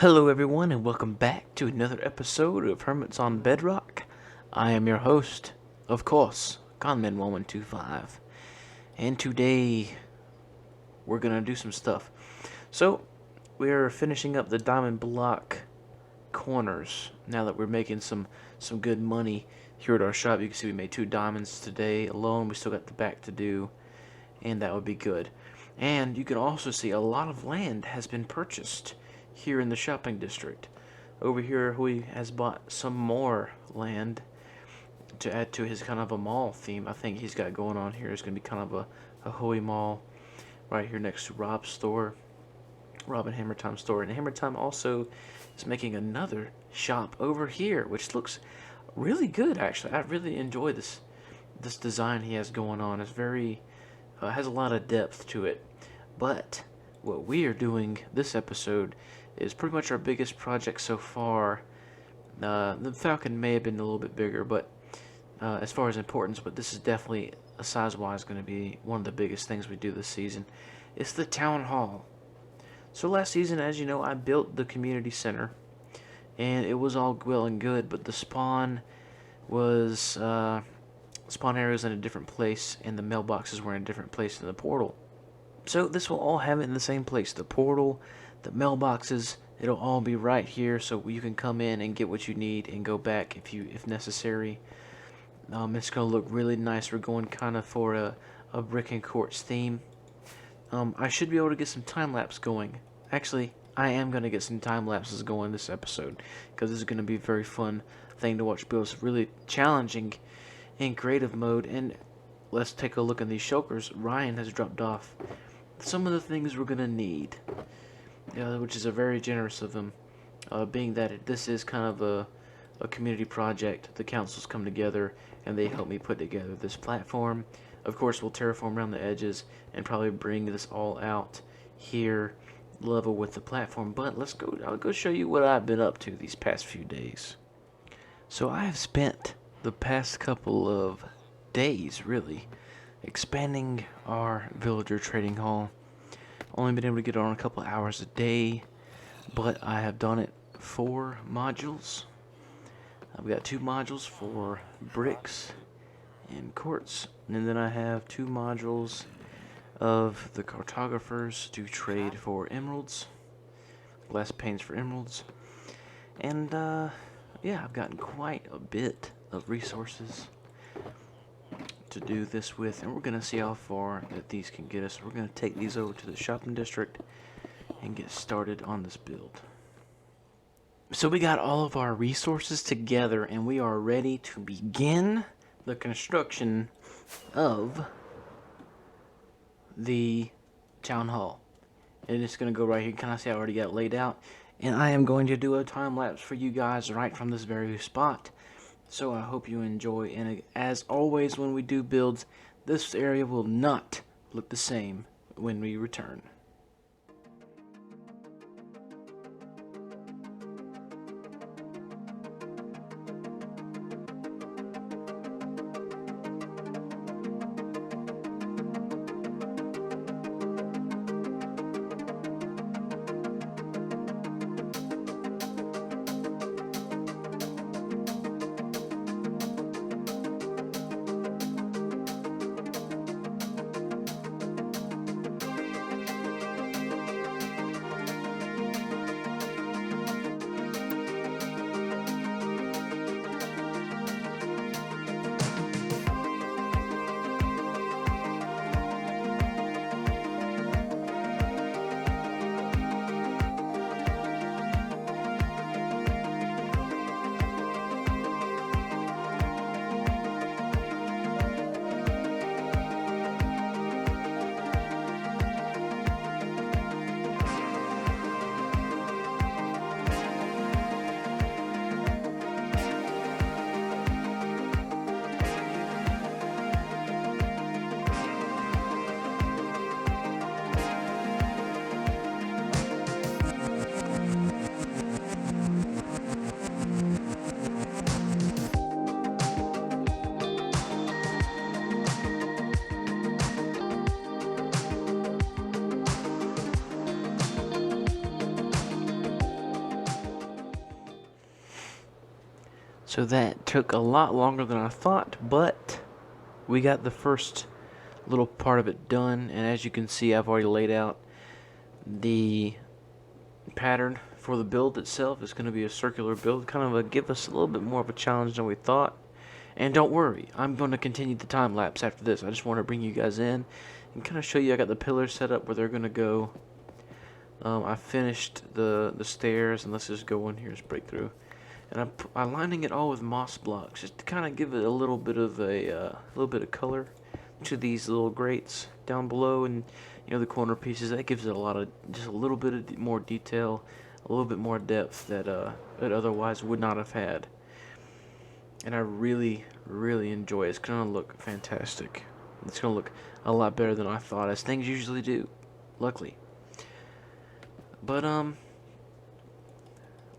Hello, everyone, and welcome back to another episode of Hermits on Bedrock. I am your host, of course, conman1125, and today we're gonna do some stuff. So, we're finishing up the diamond block corners now that we're making some good money here at our shop. You can see we made 2 diamonds today alone. We still got the back to do, and that would be good. And you can also see a lot of land has been purchased here in the shopping district. Over here, Hui has bought some more land to add to his kind of a mall theme. I think he's got going on here is going to be kind of a Hui mall right here next to Rob's store, Rob and Hammer Time store. And Hammer Time also is making another shop over here, which looks really good actually. I really enjoy this design he has going on. It's very has a lot of depth to it. But what we are doing this episode is pretty much our biggest project so far. The Falcon may have been a little bit bigger, but as far as importance, but this is definitely, size-wise, going to be one of the biggest things we do this season. It's the Town Hall. So last season, as you know, I built the community center, and it was all well and good, but the spawn area was in a different place, and the mailboxes were in a different place in the portal. So this will all have it in the same place. The portal, the mailboxes, it'll all be right here, so you can come in and get what you need and go back if necessary. It's gonna look really nice. We're going kind of for a brick and quartz theme. I should be able to get some time lapse going. Actually, I am gonna get some time lapses going this episode because this is gonna be a very fun thing to watch build. It's really challenging in creative mode. And let's take a look at these shulkers. Ryan has dropped off some of the things we're gonna need, which is a very generous of him, being that this is kind of a community project. The councils come together and they help me put together this platform. Of course, we'll terraform around the edges and probably bring this all out here level with the platform. But I'll go show you what I've been up to these past few days. So I have spent the past couple of days really expanding our villager trading hall. Only been able to get on a couple hours a day, but I have done it 4 modules. I've got 2 modules for bricks and quartz, and then I have 2 modules of the cartographers to trade for emeralds, glass panes for emeralds, and yeah, I've gotten quite a bit of resources to do this with, and we're gonna see how far that these can get us. We're gonna take these over to the shopping district and get started on this build. So we got all of our resources together and we are ready to begin the construction of the town hall. And it's gonna go right here. Can I see I already got it laid out? And I am going to do a time lapse for you guys right from this very spot. So I hope you enjoy, and as always when we do builds, this area will not look the same when we return. So that took a lot longer than I thought, but we got the first little part of it done, and as you can see, I've already laid out the pattern for the build itself. It's going to be a circular build, kind of give us a little bit more of a challenge than we thought. And don't worry, I'm going to continue the time lapse after this. I just want to bring you guys in and kind of show you I got the pillars set up where they're going to go. I finished the stairs, and let's just go in here, just break through. And I'm lining it all with moss blocks just to kind of give it a little bit of color to these little grates down below, and the corner pieces. That gives it just a little bit of more detail, a little bit more depth that it otherwise would not have had. And I really, really enjoy it. It's gonna look fantastic. It's gonna look a lot better than I thought, as things usually do, luckily. But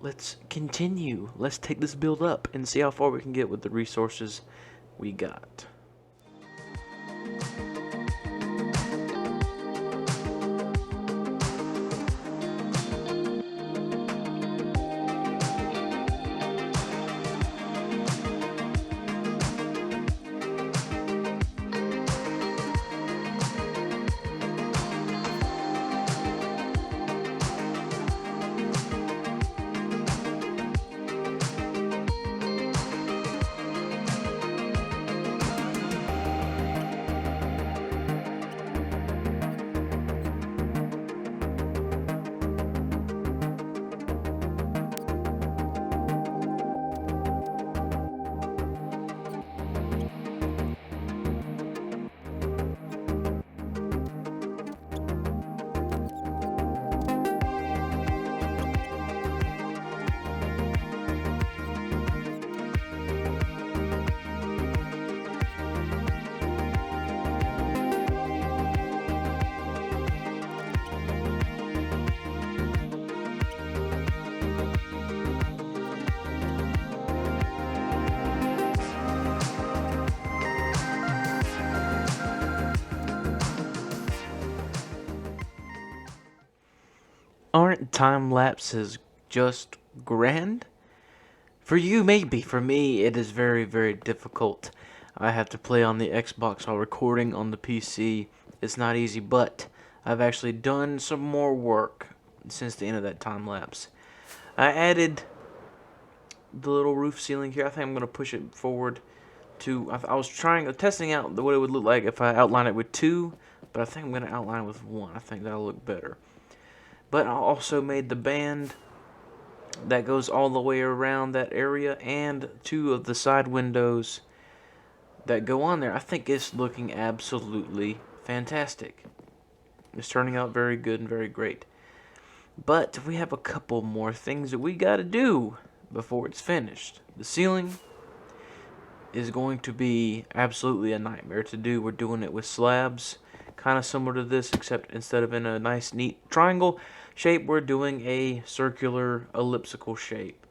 let's continue. Let's take this build up and see how far we can get with the resources we got. Aren't time lapses just grand? For you, maybe. For me, it is very, very difficult. I have to play on the Xbox while recording on the PC. It's not easy, but I've actually done some more work since the end of that time lapse. I added the little roof ceiling here. I think I'm going to push it forward to... I was testing out what it would look like if I outline it with 2, but I think I'm going to outline it with 1. I think that'll look better. But I also made the band that goes all the way around that area, and 2 of the side windows that go on there. I think it's looking absolutely fantastic. It's turning out very good and very great. But we have a couple more things that we got to do before it's finished. The ceiling is going to be absolutely a nightmare to do. We're doing it with slabs, kind of similar to this, except instead of in a nice neat triangle shape, we're doing a circular elliptical shape,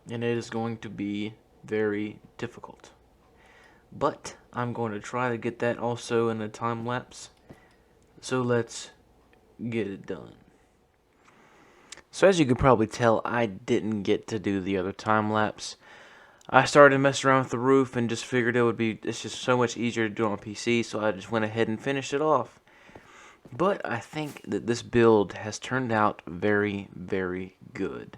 and it is going to be very difficult. But I'm going to try to get that also in a time lapse, so let's get it done. So as you can probably tell, I didn't get to do the other time lapse. I started messing around with the roof and just figured it's just so much easier to do it on PC, so I just went ahead and finished it off. But I think that this build has turned out very, very good.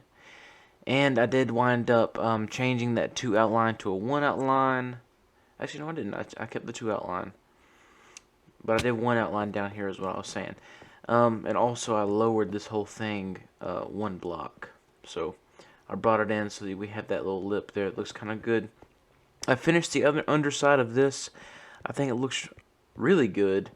And I did wind up changing that 2 outline to a 1 outline. Actually, no, I didn't. I kept the 2 outline. But I did 1 outline down here is what I was saying. And also I lowered this whole thing 1 block. So I brought it in so that we have that little lip there. It looks kind of good. I finished the other underside of this. I think it looks really good.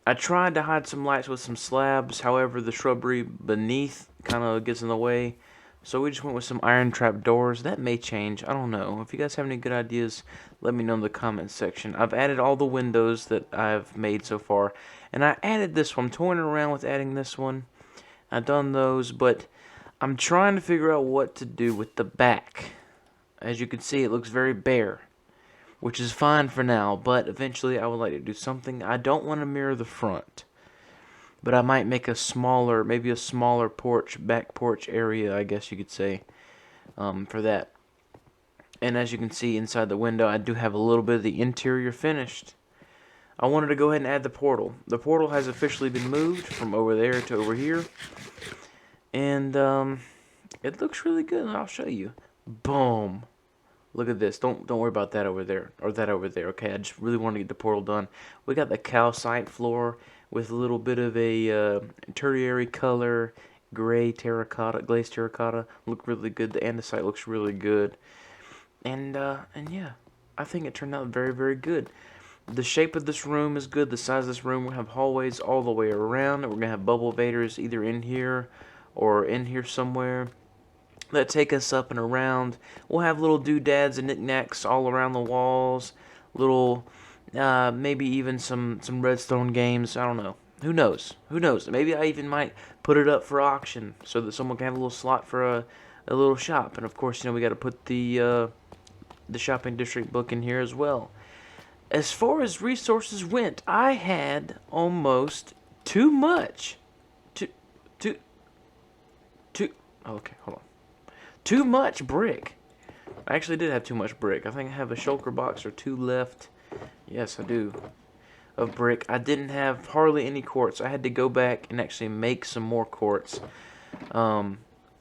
I tried to hide some lights with some slabs, however the shrubbery beneath kind of gets in the way. So we just went with some iron trap doors. That may change, I don't know. If you guys have any good ideas, let me know in the comments section. I've added all the windows that I've made so far. And I added this one. I'm toying around with adding this one. I've done those, but I'm trying to figure out what to do with the back. As you can see, it looks very bare, which is fine for now, but eventually I would like to do something. I don't want to mirror the front, but I might make maybe a smaller porch, back porch area, I guess you could say, for that. And as you can see inside the window, I do have a little bit of the interior finished. I wanted to go ahead and add the portal. The portal has officially been moved from over there to over here. And it looks really good. I'll show you. Boom. Look at this. Don't worry about that over there or that over there. Okay, I just really want to get the portal done. We got the calcite floor with a little bit of a tertiary color, gray terracotta, glazed terracotta. Look really good. The andesite looks really good. And yeah, I think it turned out very, very good. The shape of this room is good. The size of this room, we have hallways all the way around. We're gonna have bubble evaders either in here or in here somewhere that take us up and around. We'll have little doodads and knickknacks all around the walls. Little, maybe even some redstone games. I don't know. Who knows? Who knows? Maybe I even might put it up for auction so that someone can have a little slot for a little shop. And of course, we got to put the shopping district book in here as well. As far as resources went, I had almost too much. Too, too, too. Okay, hold on. Too much brick. I actually did have too much brick. I think I have a shulker box or two left. Yes, I do. Of brick. I didn't have hardly any quartz. I had to go back and actually make some more quartz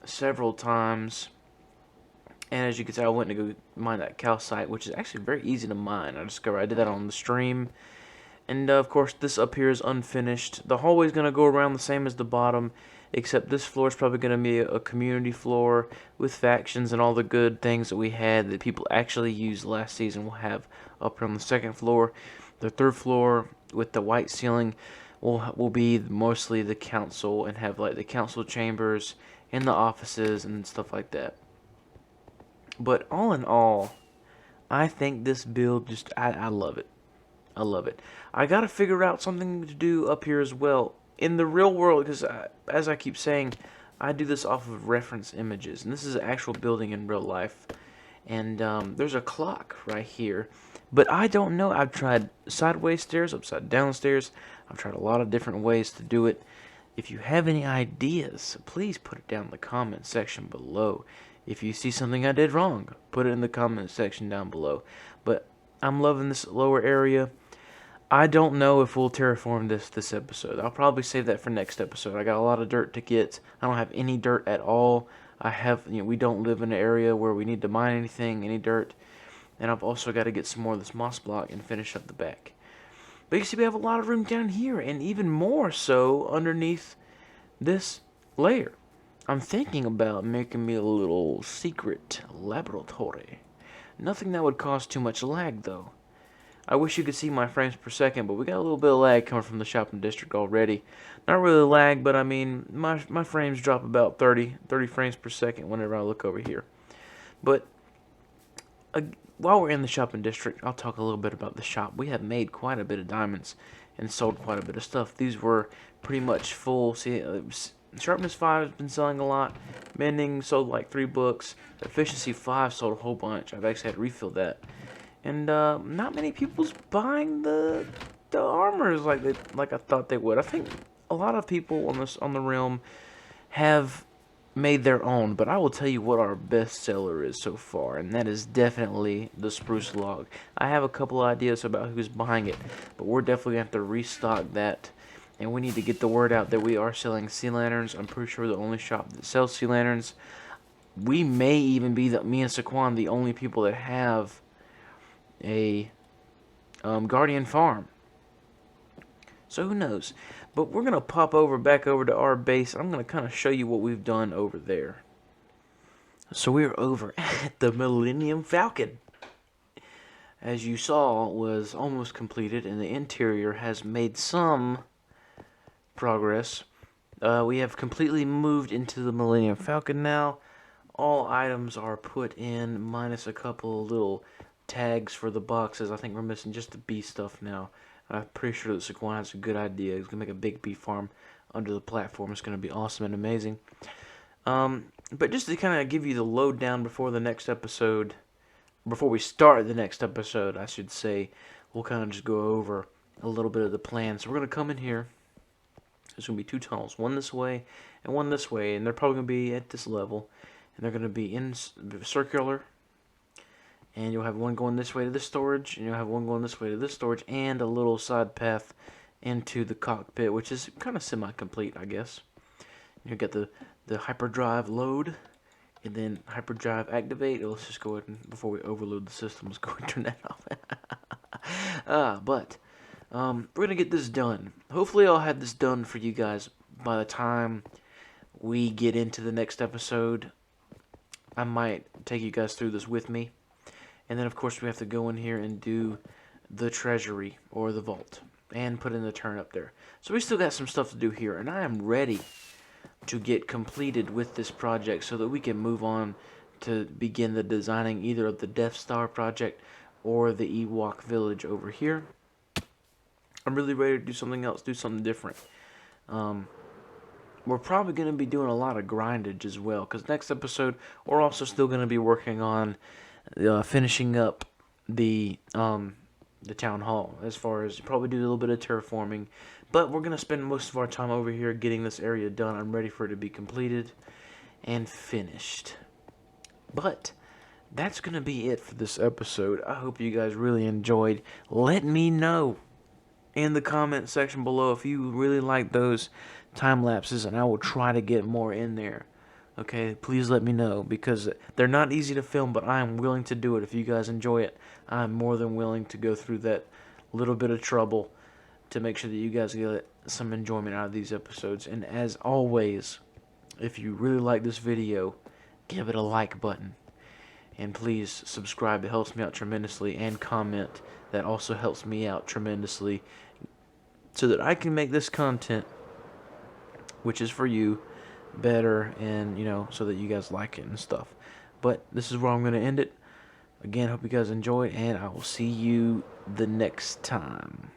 several times. And as you can see, I went to go mine that calcite, which is actually very easy to mine. I discovered I did that on the stream. And of course, this up here is unfinished. The hallway is going to go around the same as the bottom, except this floor is probably going to be a community floor with factions and all the good things that we had that people actually used last season. We'll have up here on the second floor. The third floor with the white ceiling will be mostly the council and have like the council chambers and the offices and stuff like that. But all in all, I think this build just, I love it. I love it. I gotta figure out something to do up here as well. In the real world, because as I keep saying, I do this off of reference images. And this is an actual building in real life. And there's a clock right here. But I don't know. I've tried sideways stairs, upside down stairs. I've tried a lot of different ways to do it. If you have any ideas, please put it down in the comment section below. If you see something I did wrong, put it in the comment section down below. But I'm loving this lower area. I don't know if we'll terraform this episode. I'll probably save that for next episode. I got a lot of dirt to get. I don't have any dirt at all. We don't live in an area where we need to mine anything, any dirt. And I've also got to get some more of this moss block and finish up the back. But you see, we have a lot of room down here, and even more so underneath this layer. I'm thinking about making me a little secret laboratory. Nothing that would cause too much lag, though. I wish you could see my frames per second, but we got a little bit of lag coming from the shopping district already. Not really lag, but I mean, my frames drop about 30 frames per second whenever I look over here. But while we're in the shopping district, I'll talk a little bit about the shop. We have made quite a bit of diamonds and sold quite a bit of stuff. These were pretty much full. See, Sharpness 5 has been selling a lot. Mending sold like 3 books. Efficiency 5 sold a whole bunch. I've actually had to refill that. And not many people's buying the armors like I thought they would. I think a lot of people on the realm have made their own, but I will tell you what our best seller is so far, and that is definitely the spruce log. I have a couple ideas about who's buying it, but we're definitely going to have to restock that. And we need to get the word out that we are selling sea lanterns. I'm pretty sure the only shop that sells sea lanterns. We may even be, me and Saquon, the only people that have a Guardian farm. So who knows? But we're going to pop back over to our base. I'm going to kind of show you what we've done over there. So we're over at the Millennium Falcon. As you saw, was almost completed, and the interior has made some progress. We have completely moved into the Millennium Falcon now. All items are put in, minus a couple of little tags for the boxes. I think we're missing just the bee stuff now. I'm pretty sure that Saquon has a good idea. He's going to make a big bee farm under the platform. It's going to be awesome and amazing. But just to kind of give you the lowdown before the next episode, before we start the next episode, I should say, we'll kind of just go over a little bit of the plan. So we're going to come in here. There's going to be 2 tunnels, one this way and one this way, and they're probably going to be at this level, and they're going to be in circular. and you'll have one going this way to this storage, and you'll have one going this way to this storage, and a little side path into the cockpit, which is kind of semi-complete, I guess. You'll get the hyperdrive load, and then hyperdrive activate. Let's just go ahead and, before we overload the system, let's go ahead and turn that off. But we're going to get this done. Hopefully I'll have this done for you guys by the time we get into the next episode. I might take you guys through this with me. And then, of course, we have to go in here and do the treasury, or the vault, and put in the turn up there. So we still got some stuff to do here, and I am ready to get completed with this project so that we can move on to begin the designing either of the Death Star project or the Ewok village over here. I'm really ready to do something else, do something different. We're probably going to be doing a lot of grindage as well, because next episode we're also still going to be working on finishing up the town hall, as far as probably do a little bit of terraforming, but we're going to spend most of our time over here getting this area done. I'm ready for it to be completed and finished. But that's going to be it for this episode. I hope you guys really enjoyed. Let me know in the comment section below if you really like those time lapses, and I will try to get more in there. Okay, please let me know, because they're not easy to film, but I am willing to do it. If you guys enjoy it, I'm more than willing to go through that little bit of trouble to make sure that you guys get some enjoyment out of these episodes. And as always, if you really like this video, give it a like button. And please subscribe, it helps me out tremendously, and comment, that also helps me out tremendously, so that I can make this content, which is for you, better, and so that you guys like it and stuff. But this is where I'm going to end it. Again, hope you guys enjoyed, and I will see you the next time.